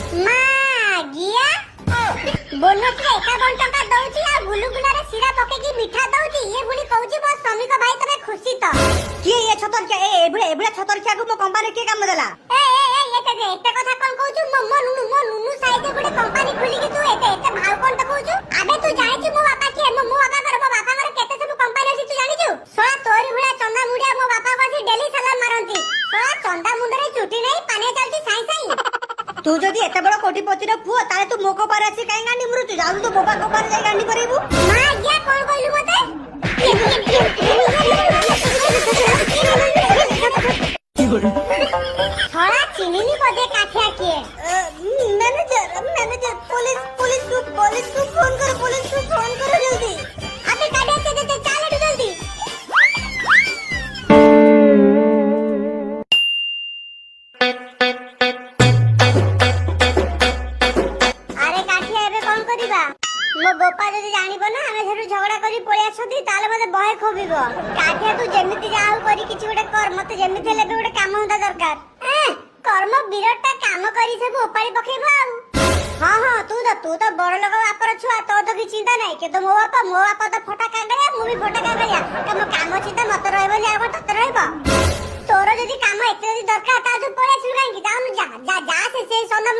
ମାଗିଆ ବୋନସରେ 51 ଟଙ୍କା ଦଉଚି ଆଉ ଗୁଲୁଗୁଲାରେ ସିରା ପକେଇକି ମିଠା ଦଉଚି। ଇଏ ପୁଣି କହୁଚି ମୋ ଶ୍ରମିକ ଭାଇ ତମେ ଖୁସି ତ? କିଏ ଏ ଛତରଖିଆ ଏଭଳିଆ ଛତରଖିଆକୁ ମୋ କମ୍ପାନୀ କିଏ କାମ ଦେଲା? ଏତେ କଥା କଣ କହୁଛୁ? ମୋ ନୁନୁ ସାଇଜରେ ଗୋଟେ କମ୍ପାନୀ ଖୋଲିକି ତୁ ଏତେ ଭାଉ କଣ ଦେଖଉଛୁ? ଆବେ ତୁ ଜାଣିଛୁ ମୋ ବାପା କିଏ? ମୋ ବାପାଙ୍କର କେତେ ସବୁ କମ୍ପାନୀ ଅଛି ତୁ ଜାଣିଛୁ? ଶଳା ତୋରି ଭଳିଆ ଚନ୍ଦା ମୁଣ୍ଡିଆ ମୋ ବାପା ବସି ଡେଲି ସାଲାମ ମାରନ୍ତି। ଶଳା ଚନ୍ଦା ମୁଣ୍ଡରେ ଚୁଟି ନାହିଁ, ପାନିଆ ଚାଲୁଛି ସାଇଁ ସାଇଁ। ତୁ ଯଦି ଏତେ ବଡ କୋଟିପତିର ପୁଅ ତାହେଲେ ତୁ ମୋ କପାରେ ଆସି କାଇଁ ଗାଣ୍ଡି ମୃତ୍ୟୁ ଯାଉଛୁ ତୁ ବୋବା କପାରେ ଯାଇ ଗାଣ୍ଡି କରିବୁ? ମା ଆଜ୍ଞା କଣ କହିଲୁ ମତେ? ଛଳା ଚିନିନି ବୋଧେ କାଠିଆ କିଏ? ମ୍ୟାନେଜର ପୁଲିସକୁ ଫୋନ କର ଜଲ୍ଦି। ଆବେ ଗାଡି ଚାଲ ଏଠୁ ଜଲ୍ଦି। ଆରେ କାଠିଆ ଏବେ କଣ କରିବା? ମୋ ବୋପା ଯଦି ଜାଣିବ ନା ଆମେ ସେଠୁ ଝଗଡା କରି ପଳେଇ ଆସନ୍ତି ତାହେଲେ ମତେ ବହେ ଖୋବିବ। କାଠିଆ ତୁ ଯେମିତି ଯାହା ହଉ କରି କିଛି ଗୋଟେ କର, ମତେ ଯେମିତି ହେଲେ ବି ଗୋଟେ କାମ ହନ୍ତା ଦରକାର। କର୍ମ ବିରଟା କାମ କରି ସବୁ ଓପାଳି ପକେଇବ ଆଉ। ହଁ ତୁ ତ ବଡ ଲୋକ ବାପର ଛୁଆ, ତୋର ତ କିଛି ଚିନ୍ତା ନାହିଁ। କିନ୍ତୁ ମୋ ବାପା ତ ଫଟା କାଙ୍ଗଳିଆ, ମୁଁ ବି ଫଟା କାଙ୍ଗଳିଆ। ତମ କାମ ଚିନ୍ତା ମତେ ରହିବନି ଆଉ କଣ ତତେ ରହିବ? ତୋର ଯଦି କାମ ଏତେ ଯଦି ଦରକାର ତାହେଲେ ତୁ ପଳେଇ ଆସିବୁ କାହିଁକି? ଯାଉନୁ ଯା ସେ ସନ୍ଧା